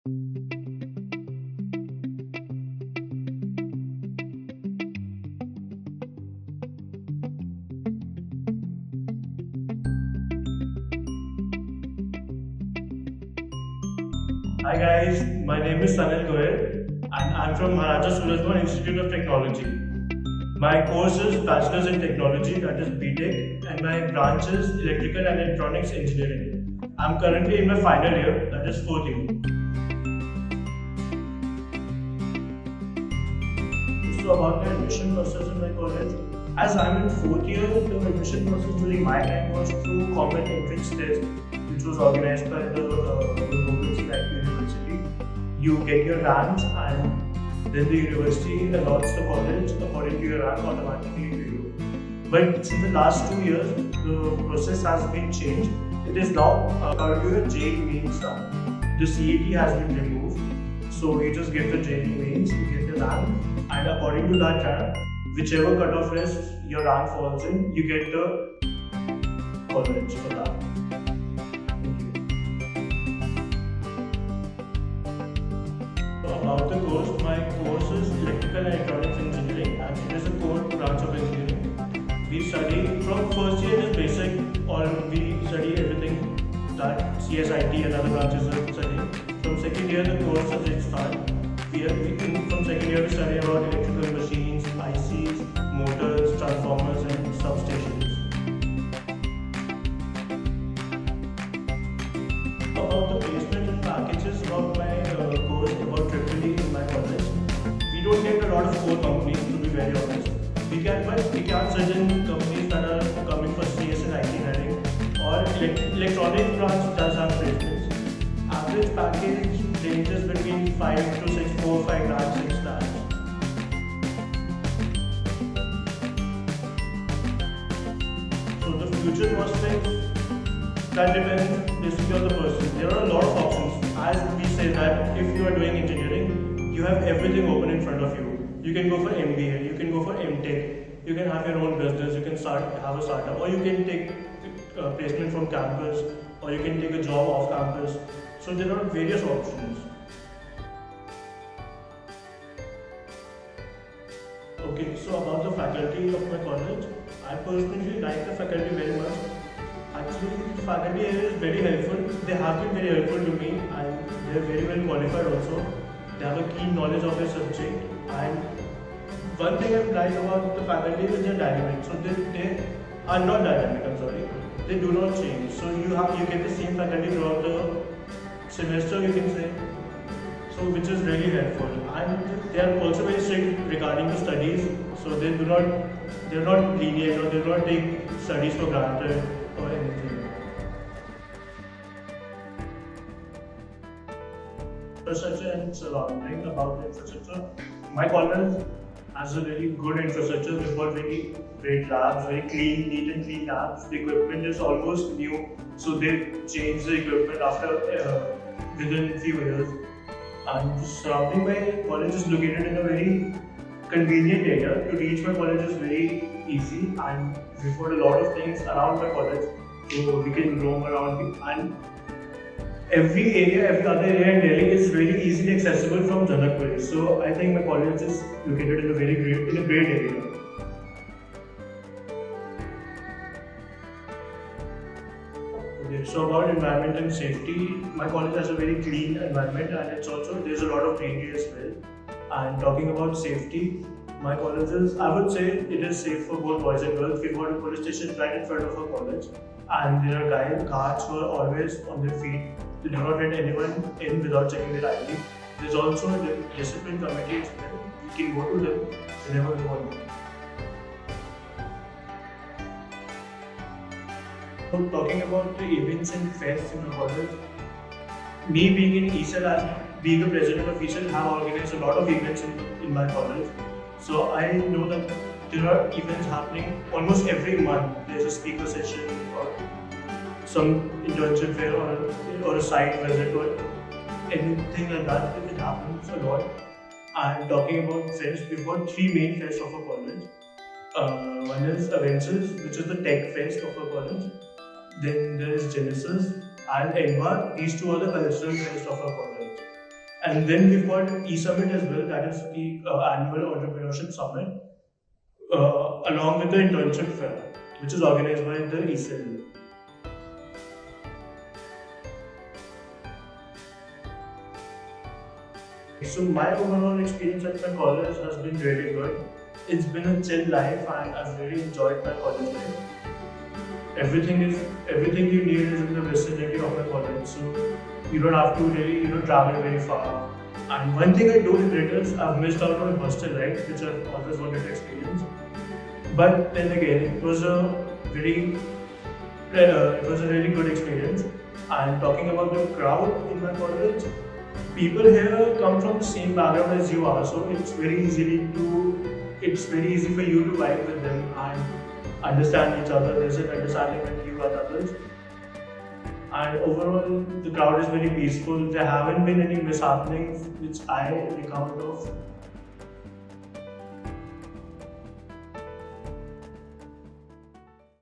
Hi guys, my name is Sanil Goyal and I'm from Maharaja Surajmal Institute of Technology. My course is Bachelor's in Technology, that is B.Tech, and my branch is Electrical and Electronics Engineering. I'm currently in my final year, that is fourth year. So about the admission process in my college, as I'm in fourth year, the admission process during my time was through common entrance test, which was organized by the local university. You get your ranks and then the university allots the college according to your rank automatically to you. But since the last 2 years, the process has been changed. It is now according to your JEE mains rank. The CET has been removed. So you just get the JEE mains, you get the rank, and according to that rank, whichever cutoff list your rank falls in, you get the college for that. About the course, my course is Electrical and Electronics Engineering and it is a core branch of engineering. We study from first year is basic or we study everything that CSIT and other branches are studying. From second year the core subjects start. From second year we study about electrical machines, ICs, motors, transformers and substations. About the placement and packages about my course, about EEE in my college, we don't get a lot of core companies to be very honest. We can certain companies that are coming for CS and IT running or electronic branch does have placements. Average package ranges between 5 to 6, 4, 5 lakhs, 6 lakhs. So the future prospects, that depends basically on the person. There are a lot of options. As we say that if you are doing engineering, you have everything open in front of you. You can go for MBA, you can go for MTech, you can have your own business, you can have a startup, or you can take placement from campus, or you can take a job off campus. So there are various options. Okay, so about the faculty of my college, I personally like the faculty very much. Actually, the faculty here is very helpful. They have been very helpful to me and they are very well qualified also. They have a keen knowledge of their subject and one thing I like about the faculty is their dynamic. So they are not dynamic, I'm sorry. They do not change. So you get the same faculty throughout the semester, you can say. So which is really helpful. And they are also very strict regarding the studies. So they're not lenient or they do not take studies for granted or anything. Infrastructure and surrounding about the infrastructure. My college has a really good infrastructure. We've got very great labs, very clean, neat and clean labs. The equipment is almost new, so they changed the equipment after within a few years. And surrounding my college is located in a very convenient area. To reach my college is very easy, and we've got a lot of things around my college, so we can roam around. And every other area in Delhi is very easily accessible from Janakpuri. So I think my college is located in a great area. Okay, so about environment and safety, my college has a very clean environment and there's a lot of greenery as well. And talking about safety, my college I would say it is safe for both boys and girls. We've got a police station right in front of our college and there are guards who are always on their feet. They do not let anyone in without checking their ID. There's also a discipline committee as well. We can go to them whenever we want. So talking about the events and fests in my college, me being in ESL and being a president of ESL have organized a lot of events in my college. So I know that there are events happening almost every month. There's a speaker session or some internship fair or a site visit or anything like that. It happens a lot. And talking about fests, we've got 3 main fests of our college. One is Aventus, which is the tech fest of our college. Then there is Genesis and ENVA. These two are the cultural fest of our college. And then we've got E-Summit as well, that is the annual entrepreneurship summit, along with the internship fair, which is organized by the ECL. So my overall experience at my college has been really good. It's been a chill life and I've really enjoyed my college life. Everything you need is in the vicinity of my college, so you don't have to really travel very far. And one thing I do regret is I've missed out on hostel life, which I've always wanted to experience. But then again, it was a really good experience. And talking about the crowd in my college, people here come from the same background as you are, so it's very easy for you to vibe with them and understand each other. There's an understanding with you and others. And overall, the crowd is very peaceful. There haven't been any mishappenings which I recount of